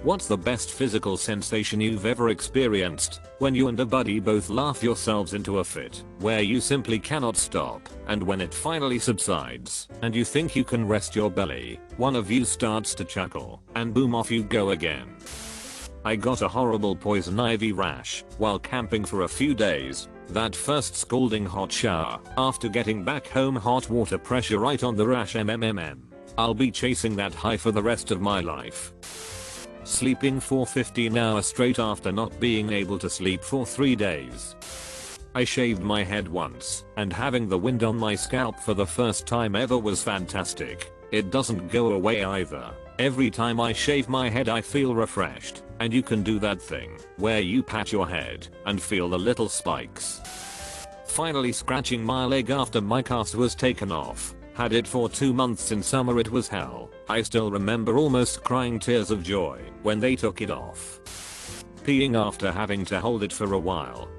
What's the best physical sensation you've ever experienced? When you and a buddy both laugh yourselves into a fit, where you simply cannot stop, and when it finally subsides, and you think you can rest your belly, one of you starts to chuckle, and boom, off you go again. I got a horrible poison ivy rash while camping for a few days. That first scalding hot shower, after getting back home, hot water pressure right on the rash. I'll be chasing that high for the rest of my life. Sleeping for 15 hours straight after not being able to sleep for 3 days. I shaved my head once, and having the wind on my scalp for the first time ever was fantastic. It doesn't go away either. Every time I shave my head I feel refreshed, and you can do that thing where you pat your head and feel the little spikes. Finally scratching my leg after my cast was taken off. Had it for 2 months in summer, it was hell. I still remember almost crying tears of joy when they took it off. Peeing after having to hold it for a while.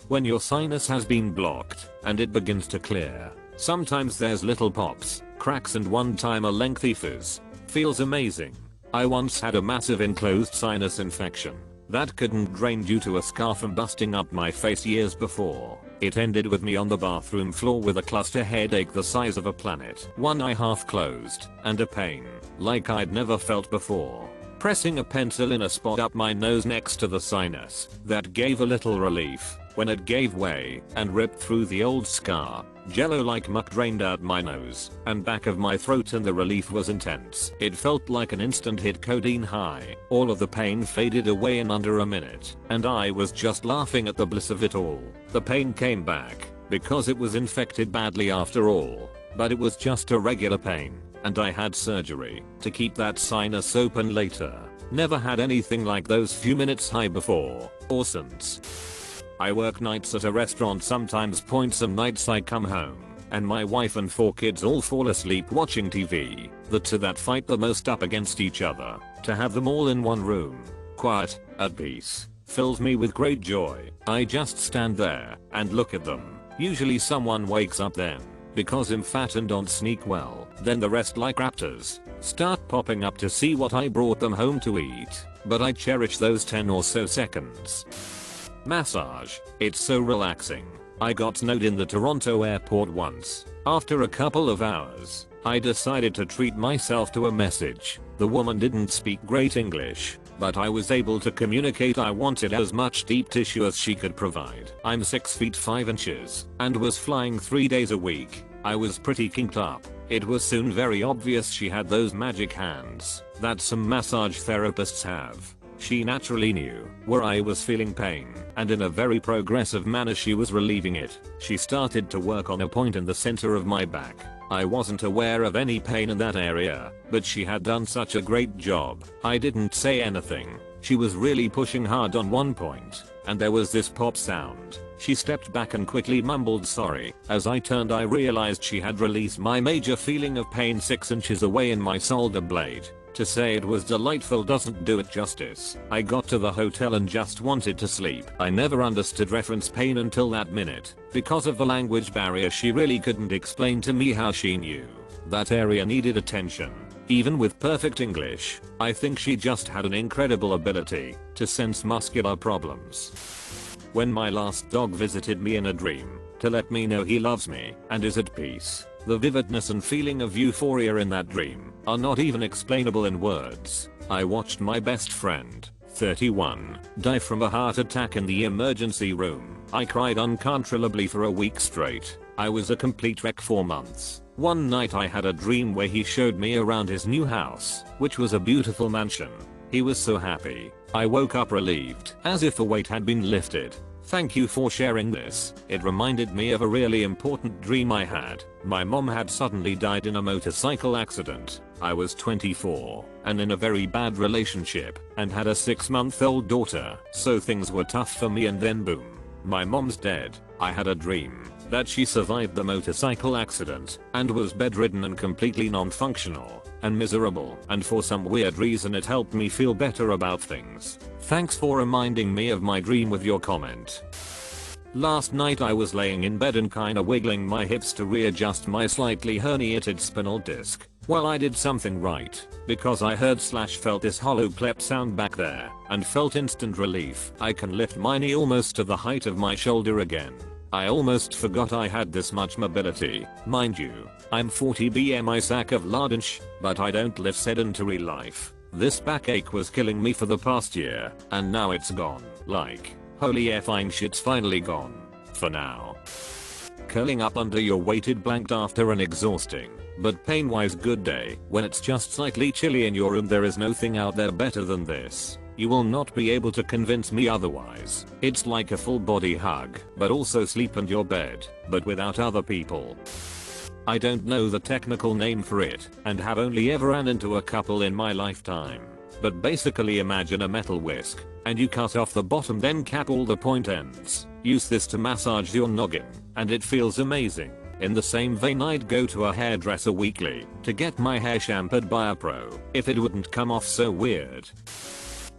When your sinus has been blocked and it begins to clear, sometimes there's little pops, cracks, and one time a lengthy fizz. Feels amazing. I once had a massive enclosed sinus infection that couldn't drain due to a scar from busting up my face years before. It ended with me on the bathroom floor with a cluster headache the size of a planet, one eye half closed, and a pain like I'd never felt before. Pressing a pencil in a spot up my nose next to the sinus, that gave a little relief. When it gave way and ripped through the old scar, jello like muck drained out my nose and back of my throat, and the relief was intense. It felt like an instant hit codeine high. All of the pain faded away in under a minute, and I was just laughing at the bliss of it all. The pain came back because it was infected badly after all, but it was just a regular pain, and I had surgery to keep that sinus open later. Never had anything like those few minutes high before or since. I work nights at a restaurant. Sometimes some nights I come home and my wife and 4 kids all fall asleep watching TV. The two that fight the most up against each other, to have them all in one room, quiet, at peace, fills me with great joy. I just stand there and look at them. Usually someone wakes up then, because I'm fat and don't sneak well. Then the rest, like raptors, start popping up to see what I brought them home to eat. But I cherish those 10 or so seconds. Massage. It's so relaxing. I got snowed in the Toronto airport once. After a couple of hours, I decided to treat myself to a message. The woman didn't speak great English, but I was able to communicate I wanted as much deep tissue as she could provide. I'm 6 feet 5 inches and was flying 3 days a week. I was pretty kinked up. It was soon very obvious she had those magic hands that some massage therapists have. She naturally knew where I was feeling pain, and in a very progressive manner she was relieving it. She started to work on a point in the center of my back. I wasn't aware of any pain in that area, but she had done such a great job. I didn't say anything. She was really pushing hard on one point, and there was this pop sound. She stepped back and quickly mumbled sorry. As I turned, I realized she had released my major feeling of pain 6 inches away in my shoulder blade. To say it was delightful doesn't do it justice. I got to the hotel and just wanted to sleep. I never understood reference pain until that minute. Because of the language barrier, she really couldn't explain to me how she knew that area needed attention. Even with perfect English, I think she just had an incredible ability to sense muscular problems. When my last dog visited me in a dream to let me know he loves me and is at peace, the vividness and feeling of euphoria in that dream are not even explainable in words. I watched my best friend, 31, die from a heart attack in the emergency room. I cried uncontrollably for a week straight. I was a complete wreck for months. One night I had a dream where he showed me around his new house, which was a beautiful mansion. He was so happy. I woke up relieved, as if a weight had been lifted. Thank you for sharing this. It reminded me of a really important dream I had. My mom had suddenly died in a motorcycle accident. I was 24 and in a very bad relationship and had a 6-month-old daughter. So things were tough for me, and then boom, my mom's dead. I had a dream that she survived the motorcycle accident and was bedridden and completely non-functional and miserable, and for some weird reason it helped me feel better about things. Thanks for reminding me of my dream with your comment. Last night I was laying in bed and kinda wiggling my hips to readjust my slightly herniated spinal disc. Well, I did something right, because I heard / felt this hollow clep sound back there, and felt instant relief. I can lift my knee almost to the height of my shoulder again. I almost forgot I had this much mobility. Mind you, I'm 40 BMI sack of lardench, but I don't live sedentary life. This backache was killing me for the past year, and now it's gone. Like, holy effing shit's finally gone. For now. Curling up under your weighted blanket after an exhausting, but pain-wise good day, when it's just slightly chilly in your room, there is no thing out there better than this. You will not be able to convince me otherwise. It's like a full body hug, but also sleep in your bed, but without other people. I don't know the technical name for it, and have only ever ran into a couple in my lifetime. But basically imagine a metal whisk, and you cut off the bottom then cap all the point ends. Use this to massage your noggin, and it feels amazing. In the same vein, I'd go to a hairdresser weekly to get my hair shampooed by a pro, if it wouldn't come off so weird.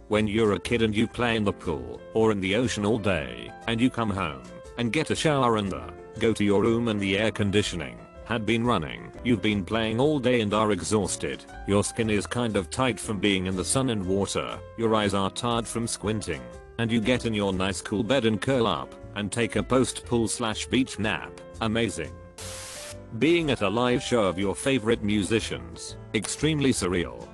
When you're a kid and you play in the pool or in the ocean all day, and you come home and get a shower and go to your room and the air conditioning had been running, you've been playing all day and are exhausted, your skin is kind of tight from being in the sun and water, your eyes are tired from squinting, and you get in your nice cool bed and curl up and take a post-pool / beach nap. Amazing. Being at a live show of your favorite musicians. Extremely surreal.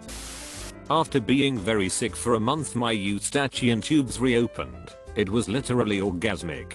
After being very sick for a month, my eustachian tubes reopened. It was literally orgasmic.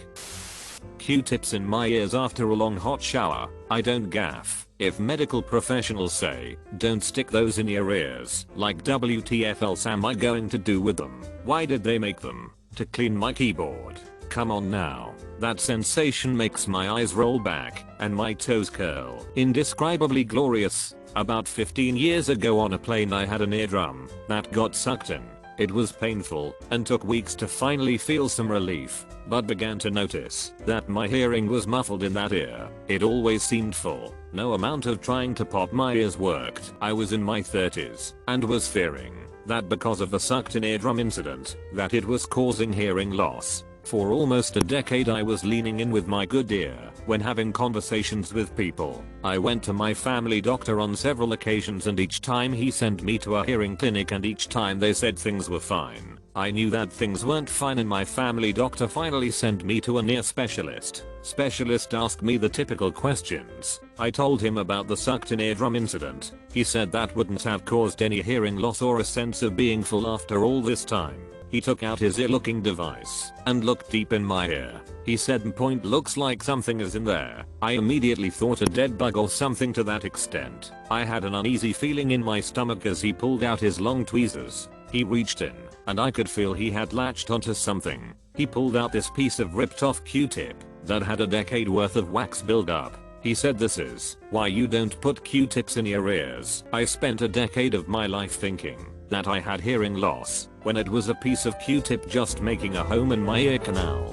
Q-tips in my ears after a long hot shower. I don't gaff. If medical professionals say, don't stick those in your ears, like WTF else am I going to do with them? Why did they make them? To clean my keyboard. Come on now. That sensation makes my eyes roll back and my toes curl. Indescribably glorious. About 15 years ago on a plane, I had an eardrum that got sucked in. It was painful and took weeks to finally feel some relief, but began to notice that my hearing was muffled in that ear. It always seemed full. No amount of trying to pop my ears worked. I was in my 30s and was fearing that because of the sucked in eardrum incident, that it was causing hearing loss. For almost a decade I was leaning in with my good ear when having conversations with people. I went to my family doctor on several occasions, and each time he sent me to a hearing clinic, and each time they said things were fine. I knew that things weren't fine, and my family doctor finally sent me to an ear specialist. Specialist asked me the typical questions. I told him about the sucked in eardrum incident. He said that wouldn't have caused any hearing loss or a sense of being full after all this time. He took out his ear-looking device and looked deep in my ear. He said, "Point, looks like something is in there." I immediately thought a dead bug or something to that extent. I had an uneasy feeling in my stomach as he pulled out his long tweezers. He reached in, and I could feel he had latched onto something. He pulled out this piece of ripped off Q-tip that had a decade worth of wax buildup. He said, "This is why you don't put Q-tips in your ears." I spent a decade of my life thinking that I had hearing loss, when it was a piece of Q-tip just making a home in my ear canal.